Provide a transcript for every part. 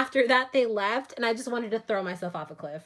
after that, they left, and I just wanted to throw myself off a cliff.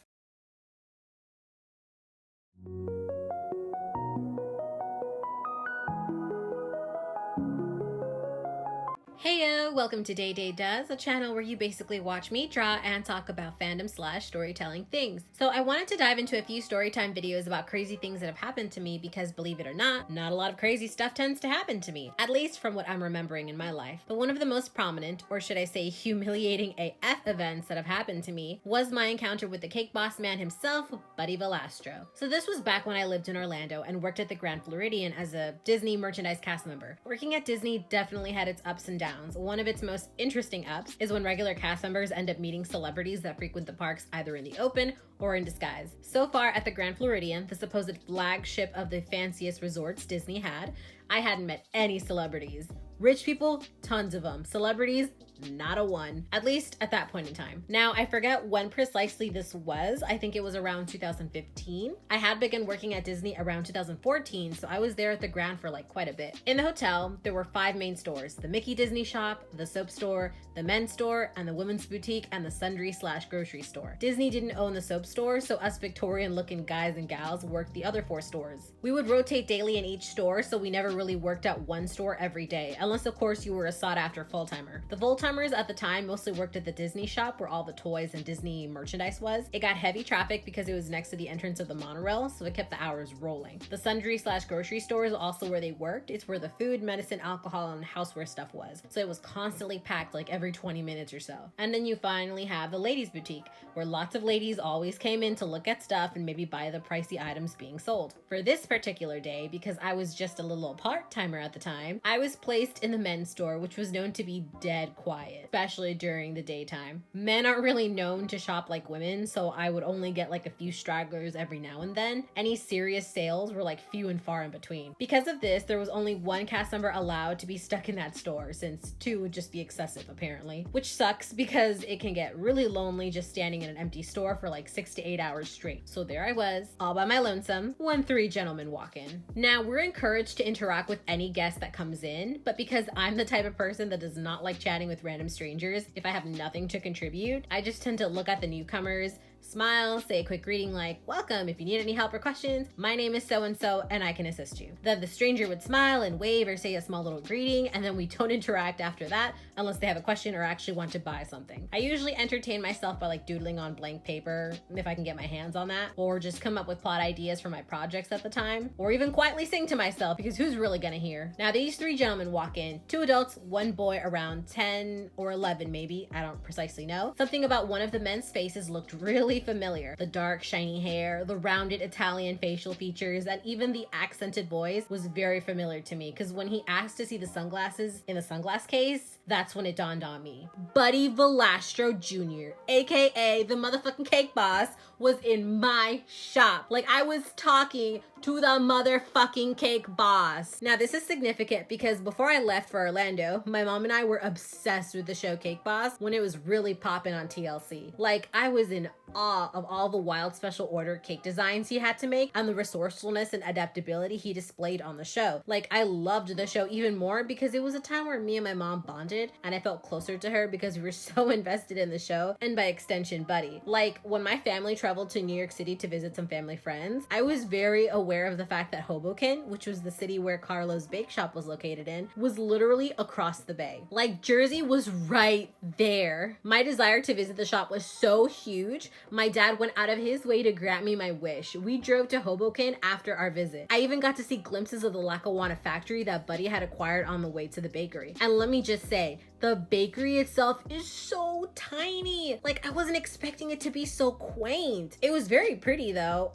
Heyo, welcome to DAYDAY'S, a channel where you basically watch me draw and talk about fandom / storytelling things. So I wanted to dive into a few storytime videos about crazy things that have happened to me because, believe it or not a lot of crazy stuff tends to happen to me, at least from what I'm remembering in my life. But one of the most prominent, or should I say humiliating AF events that have happened to me was my encounter with the cake boss man himself, Buddy Valastro. So this was back when I lived in Orlando and worked at the Grand Floridian as a Disney merchandise cast member. Working at Disney definitely had its ups and downs. One of its most interesting ups is when regular cast members end up meeting celebrities that frequent the parks either in the open or in disguise. So far at the Grand Floridian, the supposed flagship of the fanciest resorts Disney had, I hadn't met any celebrities. Rich people, tons of them. Celebrities, not a one, at least at that point in time. Now, I forget when precisely this was. I think it was around 2015. I had begun working at Disney around 2014, so I was there at the Grand for like quite a bit. In the hotel, there were 5 main stores: the Mickey Disney shop, the soap store, the men's store, and the women's boutique, and the sundry / grocery store. Disney didn't own the soap store, so us Victorian looking guys and gals worked the other 4 stores. We would rotate daily in each store, so we never really worked at one store every day, unless of course you were a sought after full-timer. The full-timers at the time mostly worked at the Disney shop where all the toys and Disney merchandise was. It got heavy traffic because it was next to the entrance of the monorail, so it kept the hours rolling. The sundry / grocery store is also where they worked. It's where the food, medicine, alcohol, and houseware stuff was. So it was constantly packed like every 20 minutes or so. And then you finally have the ladies boutique, where lots of ladies always came in to look at stuff and maybe buy the pricey items being sold. For this particular day, because I was just a little part-timer at the time, I was placed in the men's store, which was known to be dead quiet, especially during the daytime. Men aren't really known to shop like women, so I would only get like a few stragglers every now and then. Any serious sales were like few and far in between. Because of this, there was only 1 cast member allowed to be stuck in that store, since 2 would just be excessive apparently, which sucks because it can get really lonely just standing in an empty store for like 6 to 8 hours straight. So there I was, all by my lonesome, when 3 gentlemen walk in. Now, we're encouraged to interact with any guest that comes in, but because I'm the type of person that does not like chatting with random strangers, if I have nothing to contribute, I just tend to look at the newcomers, smile, say a quick greeting like, "Welcome, if you need any help or questions, my name is so-and-so and I can assist you." Then the stranger would smile and wave or say a small little greeting, and then we don't interact after that unless they have a question or actually want to buy something. I usually entertain myself by like doodling on blank paper if I can get my hands on that, or just come up with plot ideas for my projects at the time, or even quietly sing to myself because who's really gonna hear? Now these 3 gentlemen walk in, 2 adults, 1 boy around 10 or 11 maybe, I don't precisely know. Something about one of the men's faces looked really familiar. The dark, shiny hair, the rounded Italian facial features, and even the accented voice was very familiar to me, because when he asked to see the sunglasses in the sunglass case, that's when it dawned on me. Buddy Valastro Jr., aka the motherfucking cake boss, was in my shop. Like, I was talking to the motherfucking cake boss. Now, this is significant because before I left for Orlando, my mom and I were obsessed with the show Cake Boss when it was really popping on TLC. Like, I was in awe of all the wild special order cake designs he had to make and the resourcefulness and adaptability he displayed on the show. Like, I loved the show even more because it was a time where me and my mom bonded, and I felt closer to her because we were so invested in the show, and by extension, Buddy. Like, when my family traveled to New York City to visit some family friends, I was very aware of the fact that Hoboken, which was the city where Carlo's Bake Shop was located in, was literally across the bay. Like, Jersey was right there. My desire to visit the shop was so huge, my dad went out of his way to grant me my wish. We drove to Hoboken after our visit. I even got to see glimpses of the Lackawanna factory that Buddy had acquired on the way to the bakery. And let me just say, the bakery itself is so tiny. Like, I wasn't expecting it to be so quaint. It was very pretty though.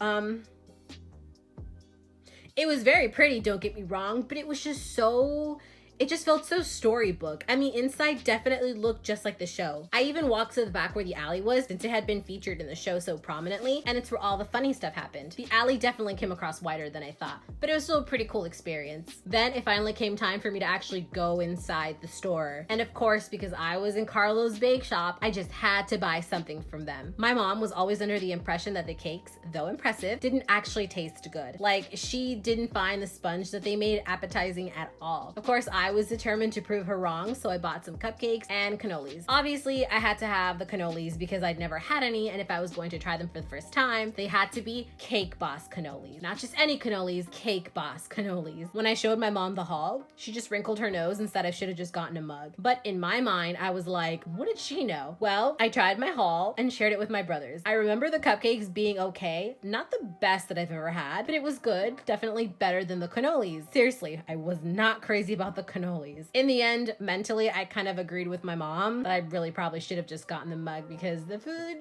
It was very pretty, don't get me wrong, but it was just so... It just felt so storybook. I mean, inside definitely looked just like the show. I even walked to the back where the alley was, since it had been featured in the show so prominently, and it's where all the funny stuff happened. The alley definitely came across wider than I thought, but it was still a pretty cool experience. Then it finally came time for me to actually go inside the store. And of course, because I was in Carlo's Bake Shop, I just had to buy something from them. My mom was always under the impression that the cakes, though impressive, didn't actually taste good. Like, she didn't find the sponge that they made appetizing at all. Of course, I I was determined to prove her wrong, so I bought some cupcakes and cannolis. Obviously, I had to have the cannolis because I'd never had any, and if I was going to try them for the first time, they had to be Cake Boss cannolis. Not just any cannolis, Cake Boss cannolis. When I showed my mom the haul, she just wrinkled her nose and said I should have just gotten a mug. But in my mind, I was like, what did she know? Well, I tried my haul and shared it with my brothers. I remember the cupcakes being okay. Not the best that I've ever had, but it was good. Definitely better than the cannolis. Seriously, I was not crazy about the cannolis. In the end, mentally, I kind of agreed with my mom that I really probably should have just gotten the mug because the food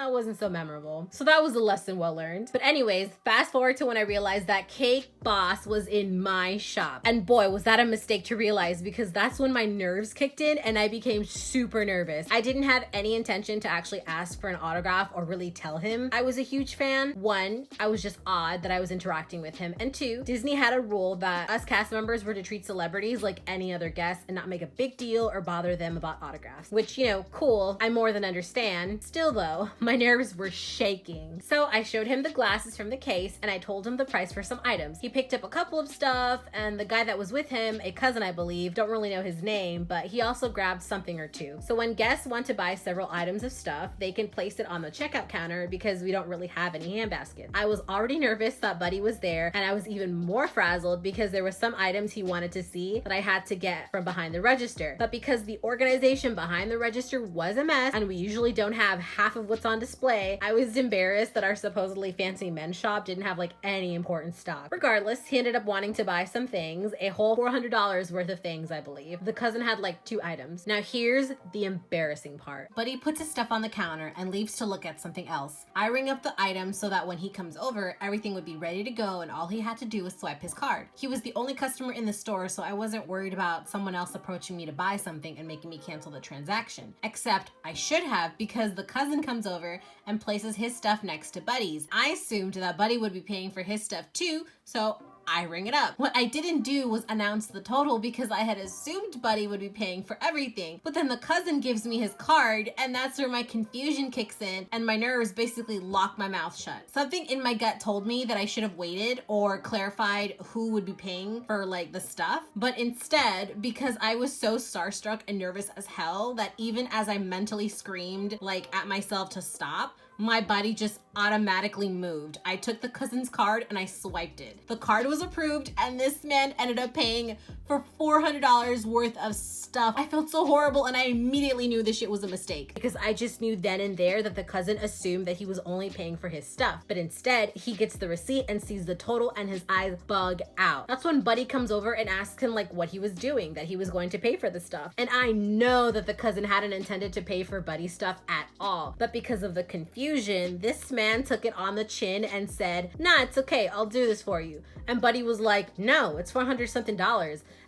wasn't so memorable. So that was a lesson well learned. But anyways, fast forward to when I realized that Cake Boss was in my shop. And boy, was that a mistake to realize, because that's when my nerves kicked in and I became super nervous. I didn't have any intention to actually ask for an autograph or really tell him I was a huge fan. One, I was just odd that I was interacting with him. And two, Disney had a rule that us cast members were to treat celebrities like any other guests and not make a big deal or bother them about autographs. Which, you know, cool, I more than understand. Still though, my nerves were shaking. So I showed him the glasses from the case and I told him the price for some items. He picked up a couple of stuff, and the guy that was with him, a cousin I believe, don't really know his name, but he also grabbed something or two. So when guests want to buy several items of stuff, they can place it on the checkout counter because we don't really have any hand baskets. I was already nervous that Buddy was there, and I was even more frazzled because there were some items he wanted to see that I had to get from behind the register. But because the organization behind the register was a mess and we usually don't have half of what's on display, I was embarrassed that our supposedly fancy men's shop didn't have like any important stock. Regardless, he ended up wanting to buy some things, a whole $400 worth of things, I believe. The cousin had like 2 items. Now here's the embarrassing part. Buddy puts his stuff on the counter and leaves to look at something else. I ring up the item so that when he comes over, everything would be ready to go and all he had to do was swipe his card. He was the only customer in the store, so I wasn't worried about someone else approaching me to buy something and making me cancel the transaction. Except I should have, because the cousin comes over and places his stuff next to Buddy's. I assumed that Buddy would be paying for his stuff too, so I ring it up. What I didn't do was announce the total because I had assumed Buddy would be paying for everything. But then the cousin gives me his card, and that's where my confusion kicks in and my nerves basically lock my mouth shut. Something in my gut told me that I should have waited or clarified who would be paying for like the stuff. But instead, because I was so starstruck and nervous as hell that even as I mentally screamed like at myself to stop, my body just automatically moved. I took the cousin's card and I swiped it. The card was approved and this man ended up paying for $400 worth of stuff. I felt so horrible and I immediately knew this shit was a mistake because I just knew then and there that the cousin assumed that he was only paying for his stuff. But instead, he gets the receipt and sees the total and his eyes bug out. That's when Buddy comes over and asks him like what he was doing, that he was going to pay for the stuff. And I know that the cousin hadn't intended to pay for Buddy's stuff at all. But because of the confusion, this man took it on the chin and said, "Nah, it's okay, I'll do this for you." And Buddy was like, "No, it's $400 something."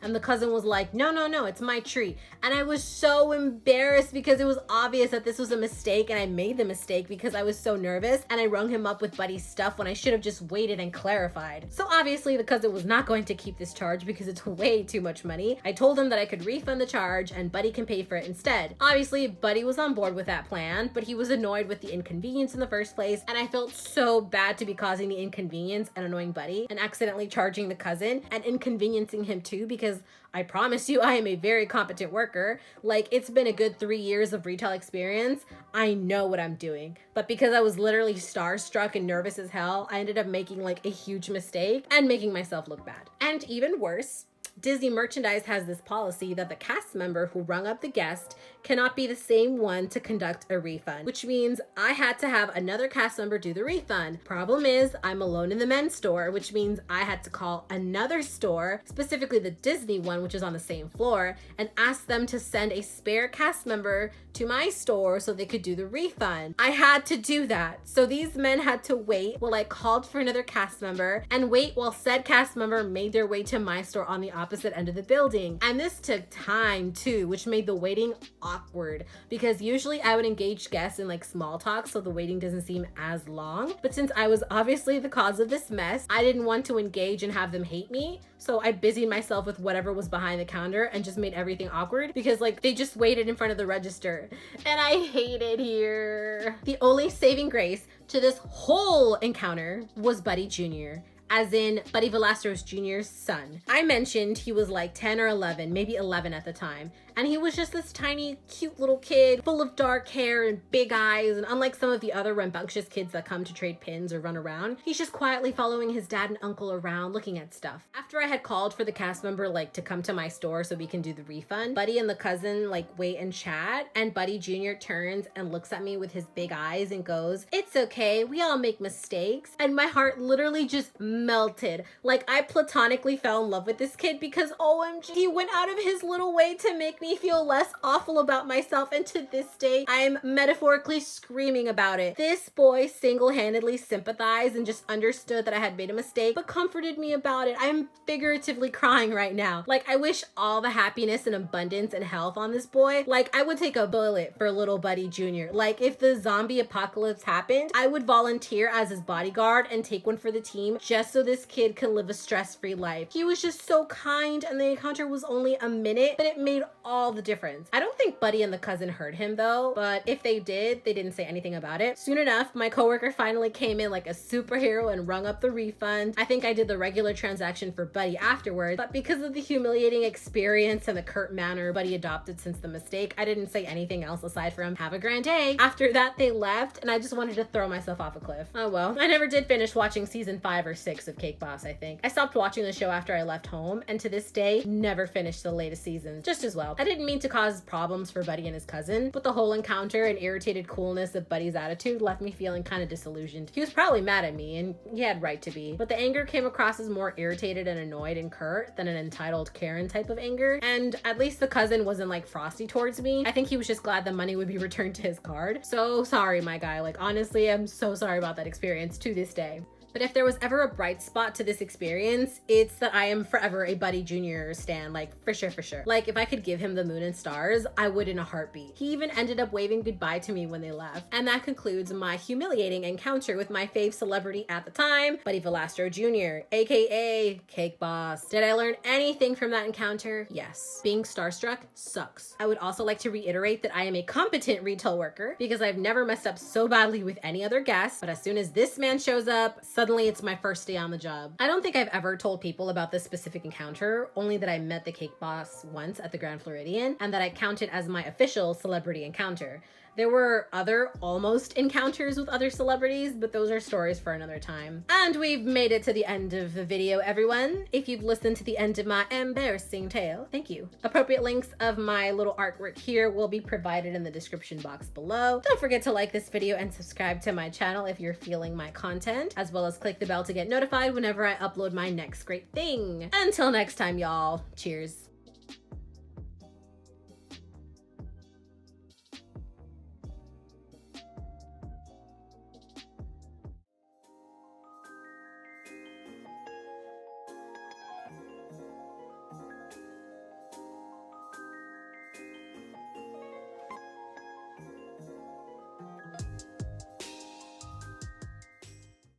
And the cousin was like, no, it's my treat. And I was so embarrassed because it was obvious that this was a mistake and I made the mistake because I was so nervous and I rung him up with Buddy's stuff when I should have just waited and clarified. So obviously the cousin was not going to keep this charge because it's way too much money. I told him that I could refund the charge and Buddy can pay for it instead. Obviously, Buddy was on board with that plan, but he was annoyed with the inconvenience in the first place, and I felt so bad to be causing the inconvenience and annoying Buddy and accidentally charging the cousin and inconveniencing him too, because I promise you I am a very competent worker. Like, it's been a good 3 years of retail experience. I know what I'm doing. But because I was literally starstruck and nervous as hell, I ended up making like a huge mistake and making myself look bad. And even worse, Disney merchandise has this policy that the cast member who rung up the guest cannot be the same one to conduct a refund, which means I had to have another cast member do the refund. Problem is, I'm alone in the men's store, which means I had to call another store, specifically the Disney one, which is on the same floor, and ask them to send a spare cast member to my store so they could do the refund. I had to do that. So these men had to wait while I called for another cast member and wait while said cast member made their way to my store on the opposite end of the building. And this took time too, which made the waiting awkward because usually I would engage guests in like small talk so the waiting doesn't seem as long. But since I was obviously the cause of this mess, I didn't want to engage and have them hate me. So I busied myself with whatever was behind the counter and just made everything awkward because like they just waited in front of the register and I hate it here. The only saving grace to this whole encounter was Buddy Jr. as in Buddy Velastro's Jr.'s son. I mentioned he was like 10 or 11, maybe 11 at the time, and he was just this tiny, cute little kid full of dark hair and big eyes, and unlike some of the other rambunctious kids that come to trade pins or run around, he's just quietly following his dad and uncle around looking at stuff. After I had called for the cast member to come to my store so we can do the refund, Buddy and the cousin wait and chat, and Buddy Jr. turns and looks at me with his big eyes and goes, "It's okay, we all make mistakes." And my heart literally just melted. I platonically fell in love with this kid because OMG, he went out of his little way to make me feel less awful about myself, and to this day, I'm metaphorically screaming about it. This boy single-handedly sympathized and just understood that I had made a mistake, but comforted me about it. I'm figuratively crying right now. I wish all the happiness and abundance and health on this boy. I would take a bullet for little Buddy Jr. If the zombie apocalypse happened, I would volunteer as his bodyguard and take one for the team just so this kid can live a stress-free life. He was just so kind, and the encounter was only a minute, but it made all the difference. I don't think Buddy and the cousin heard him though, but if they did, they didn't say anything about it. Soon enough, my coworker finally came in like a superhero and rung up the refund. I think I did the regular transaction for Buddy afterwards, but because of the humiliating experience and the curt manner Buddy adopted since the mistake, I didn't say anything else aside from "have a grand day." After that, they left, and I just wanted to throw myself off a cliff. Oh well. I never did finish watching season 5 or 6 of Cake Boss, I think. I stopped watching the show after I left home, and to this day, never finished the latest seasons. Just as well. I didn't mean to cause problems for Buddy and his cousin, but the whole encounter and irritated coolness of Buddy's attitude left me feeling kind of disillusioned. He was probably mad at me, and he had right to be, but the anger came across as more irritated and annoyed and curt than an entitled Karen type of anger, and at least the cousin wasn't frosty towards me. I think he was just glad the money would be returned to his card. So sorry, my guy. Honestly, I'm so sorry about that experience to this day. But if there was ever a bright spot to this experience, it's that I am forever a Buddy Jr. stan, for sure, for sure. If I could give him the moon and stars, I would in a heartbeat. He even ended up waving goodbye to me when they left. And that concludes my humiliating encounter with my fave celebrity at the time, Buddy Velastro Jr., aka Cake Boss. Did I learn anything from that encounter? Yes. Being starstruck sucks. I would also like to reiterate that I am a competent retail worker because I've never messed up so badly with any other guest, but as soon as this man shows up, suddenly it's my first day on the job. I don't think I've ever told people about this specific encounter, only that I met the Cake Boss once at the Grand Floridian and that I counted as my official celebrity encounter. There were other almost encounters with other celebrities, but those are stories for another time. And we've made it to the end of the video, everyone. If you've listened to the end of my embarrassing tale, thank you. Appropriate links of my little artwork here will be provided in the description box below. Don't forget to like this video and subscribe to my channel if you're feeling my content, as well as click the bell to get notified whenever I upload my next great thing. Until next time, y'all. Cheers.